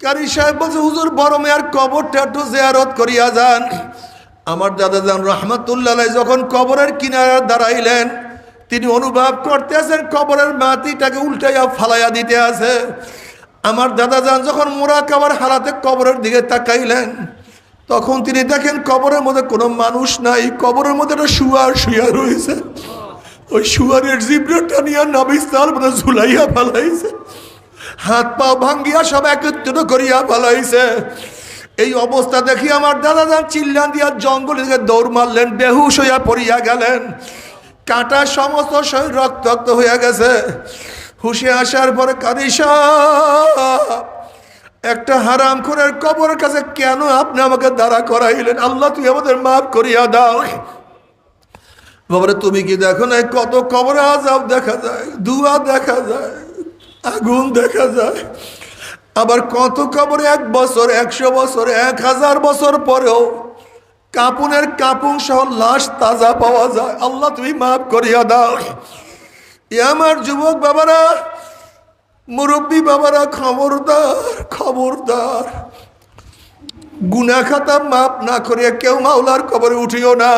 কারি সাহেব বলছে, হুজুর বড় মেয়ার কবরটা একটু জিয়ারত করিয়া যান। আমার দাদা যান রহমাতুল্লাহ আলাইহি যখন কবরের কিনারে দাঁড়াইলেন, তিনি অনুভব করতে আছেন কবরের মাটিটাকে উল্টাইয়া ফালাইয়া দিতে আছে। আমার দাদা যান যখন মুরাকাবার হালাতে কবরের দিকে তাকাইলেন, তখন তিনি দেখেন কবরের মধ্যে কোনো মানুষ নাই, কবরের মধ্যে একটা শুয়ার শুয়া রয়েছে। ওই শুয়ারের জিব্রাটা নিয়ে নবী সাল মধ্যে ঝুলাইয়া ফালাইছে, হাত পা ভাঙ্গিয়া সব একত্রিত করিয়া ফালাইছে। এই অবস্থা দেখি আমার দাদা যান চিল্লান দিয়া জঙ্গলের দিকে দৌড় মারলেন, বেহুশ হইয়া পড়িয়া গেলেন। কাঁটা সমস্ত শরীর রক্তাক্ত হইয়া গেছে। হুশে আসার পরে কারি সাহেব, একটা হারাম খোরের কবরের কাছে কেন আপনি আমাকে দাঁড়া করাইলেন? আল্লাহ তুই আমাদের মাফ করিয়া দাও। বাবারে তুমি কি দেখো না কত কবরে আযাব দেখা যায়, ধোঁয়া দেখা যায়, আগুন দেখা যায়। আবার কত কবরে 1 বছর, 100 বছর, 1000 বছর পরেও কাপুনের কাপুন সহ লাশ তাজা পাওয়া যায়। আল্লাহ তুমি মাফ করিয়া দাও। আমার যুবক বাবারা, মুরব্বী বাবারা, খবরদার খবরদার, গুনাহ খাতা মাফ না করিয়া কেউ মাওলার কবরে উঠিও না।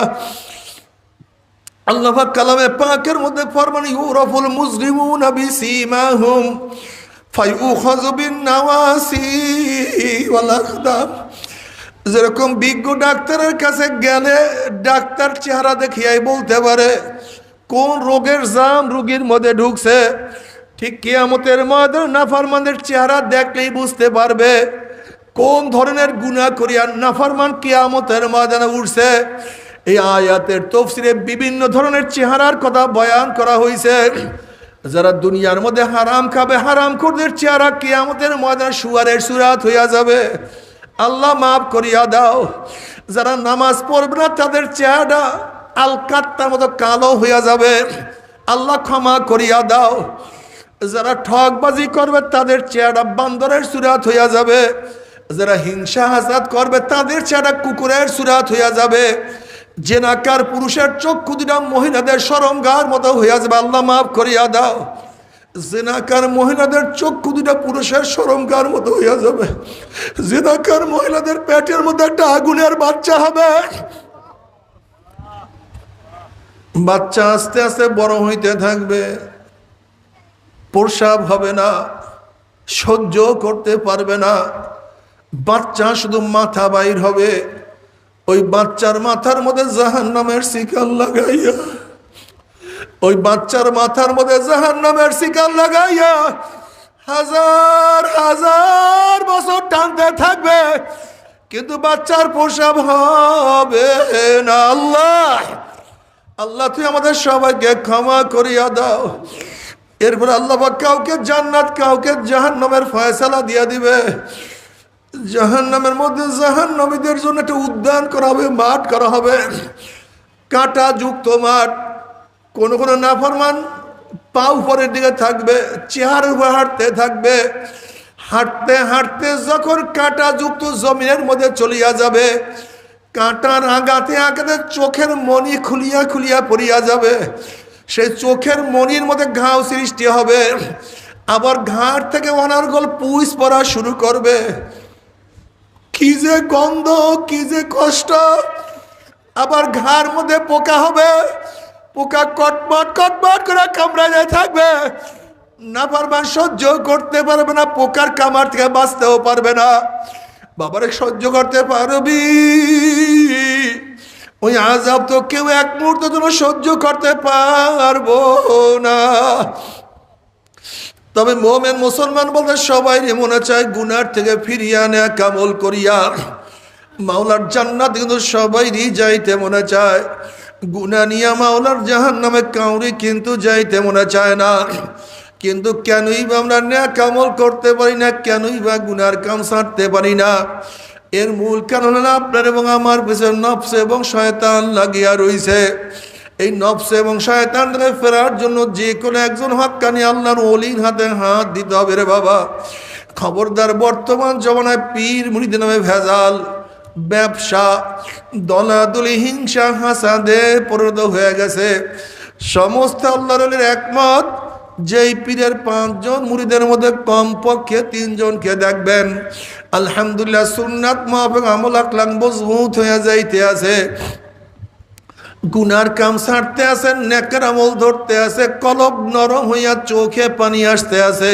আল্লাহ পাক কালামে পাকের মধ্যে ফরমান, ইউরাফুল মুজরিমুনা বিসীমাহুম ফায়ুখাযু বিন-নাওয়াসি ওয়াল আকদাম। যেরকম বিজ্ঞ ডাক্তারের কাছে গেলে ডাক্তার চেহারা দেখিয়াই বলতে পারে কোন রোগের জাম রোগীর মধ্যে ঢুকছে, ঠিক কিয়ামতের ময়দানে নাফরমানদের চেহারা দেখলেই বুঝতে পারবে কোন ধরনের গুনাহ করিয়া নাফরমান কিয়ামতের ময়দানে উঠছে। এই আয়াতের তাফসীরে বিভিন্ন ধরনের চেহারার কথা বয়ান করা হয়েছে। যারা দুনিয়ার মধ্যে হারাম খাবে, হারামখোরদের চেহারা কিয়ামতের ময়দানে শুয়ারের সুরাত হইয়া যাবে। আল্লাহ মাফ করিয়া দাও। যারা নামাজ পড়বে না তাদের চেহারা আলকাত্তার মতো কালো হইয়া যাবে। আল্লাহ ক্ষমা করিয়া দাও। যারা ঠকবাজি করবে তাদের চেহারা বান্দরের সুরাত হইয়া যাবে। যারা হিংসা হাসাদ করবে তাদের চেহারা কুকুরের সুরাত হইয়া যাবে। জেনাকার পুরুষের চক্ষু দুটা মহিলাদের শরমগার মতো হইয়া যাবে। আল্লাহ মাফ করিয়া দাও। জেনাকার মহিলাদের চক্ষু দুটা পুরুষের শরমগার মতো হইয়া যাবে। জেনাকার মহিলাদের পেটের মধ্যে একটা আগুনের বাচ্চা হবে। বাচ্চা আস্তে আস্তে বড় হইতে থাকবে, প্রসাব হবে না, সহ্য করতে পারবে না। বাচ্চা শুধু মাথা বাইর হবে। ওই বাচ্চার মাথার মধ্যে জাহান্নামের শিকল লাগাইয়া, ওই বাচ্চার মাথার মধ্যে জাহান্নামের শিকল লাগাইয়া হাজার হাজার বছর টানতে থাকবে, কিন্তু বাচ্চার প্রসাব হবে না। আল্লাহ আল্লাহ তুই আমাদের সবাইকে ক্ষমা করিয়া দাও। এরপর আল্লাহ কাউকে জান্নাত কাউকে জাহান্নামের ফয়সালা দিয়া দিবে। জাহান্নামের মধ্যে জাহান্নামীদের জন্য একটা উদ্যান করা হবে, মাঠ করা হবে, কাঁটা যুক্ত মাঠ। কোন কোন নাফরমান পা উপরের দিকে থাকবে, চেহারা উপরে হাঁটতে থাকবে। হাঁটতে হাঁটতে যখন কাঁটা যুক্ত জমিনের মধ্যে চলিয়া যাবে, কাঁটার আঘাতে আঘাতে চোখের মণি খুলিয়া খুলিয়া পড়িয়া যাবে। সেই চোখের মণির মধ্যে ঘাও সৃষ্টি হবে। আবার ঘাট থেকে অনার্গল পুষ পড়া শুরু করবে। কি যে গন্ধ, কি যে কষ্ট। আবার ঘাড় মধ্যে পোকা হবে, পোকা কটমট কটমট করে কামড়ায় থাকবে। নাফরমান সহ্য করতে পারবে না, পোকার কামড় থেকে বাঁচতেও পারবে না। বাবারে সহ্য করতে পারবি? ওই আযাব তো কেউ এক মুহূর্তের জন্য সহ্য করতে পারবো না। তবে মুমিন মুসলমান বলতে সবাই মনে চায় গুনার থেকে ফিরিয়া নেয়া কামল করিয়া মাওলার জান্নাত, কিন্তু সবাইরই যাইতে মনে চায়। গুনাহ নিয়া মাওলার জাহান্নামে কাউরি কিন্তু যাইতে মনে চায় না। কিন্তু কেনই বা আমরা নেয়া কামল করতে পারি না, কেনই বা গুনার কাম ছাড়তে পারি না? এর মূল কারণ হলো আপনার এবং আমার পিছনে নফস এবং শয়তান লাগিয়া রইছে। এই নফস এবং শয়তান থেকে ফেরার জন্য যে কোনো একজন হক্কানি আল্লাহর ওলির হাতে হাত দিতে হবে রে বাবা। খবরদার, বর্তমান জমানায় পীর মুরিদের নামে ভেজাল, ব্যবসা, দলাদলি, হিংসা হাসাদে পরিণত হয়ে গেছে। সমস্ত আল্লাহর ওলির একমত যেই পীরের 5 জন মুরিদের মধ্যে কমপক্ষে 3 জনকে দেখবেন আলহামদুলিল্লাহ সুন্নাত মাফিক আমল আকলাক মজবুত হয়ে যাইতে আছে, গুনার কাম ছাড়তে আছে, নেকের আমল ধরতে আছে, কলব নরম হইয়া চোখে পানি আসতে আছে।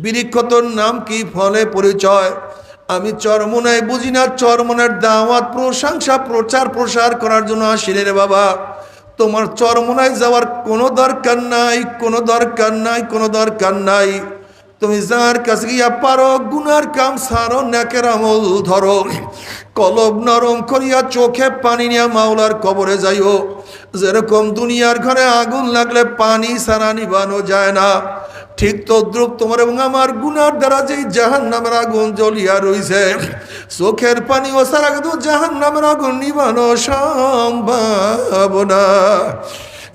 বৃক্ষতর নাম কি, ফলে পরিচয়। আমি চরমনায় বুঝি না, চরমনের দাওয়াত প্রশংসা প্রচার প্রসার করার জন্য আসিনি রে বাবা। তোমার চরমনায় যাওয়ার কোনো দরকার নাই, কোনো দরকার নাই, কোনো দরকার নাই। তুমি যার কাছে গিয়া পারো গুনার কাম ছাড়ো, নেকের আমল ধরো, কলব নরম করিয়া চোখে পানি নিয়ে মাওলার কবরে যাইও। যেরকম দুনিয়ার ঘরে আগুন লাগলে পানি ছাড়া নিবানো যায় না, ঠিক তদ্রুপ তোমার এবং আমার গুনার দ্বারা যেই জাহান্নামের আগুন জ্বলিয়া রইছে, চোখের পানি ও ছাড়া কিন্তু জাহান্নামের আগুন নিবানো সম্ভব না।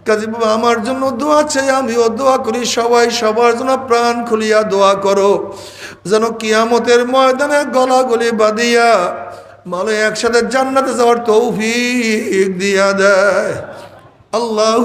কাজী বাবা আমার জন্য দোয়া চাই, আমিও দোয়া করি, সবাই সবার জন্য প্রাণ খুলিয়া দোয়া করো, যেন কিয়ামতের ময়দানে গলাগলি বাঁধিয়া মালে একসাথে জান্নাতে যাওয়ার তৌফিক দিয়া দেয়। আল্লাহ।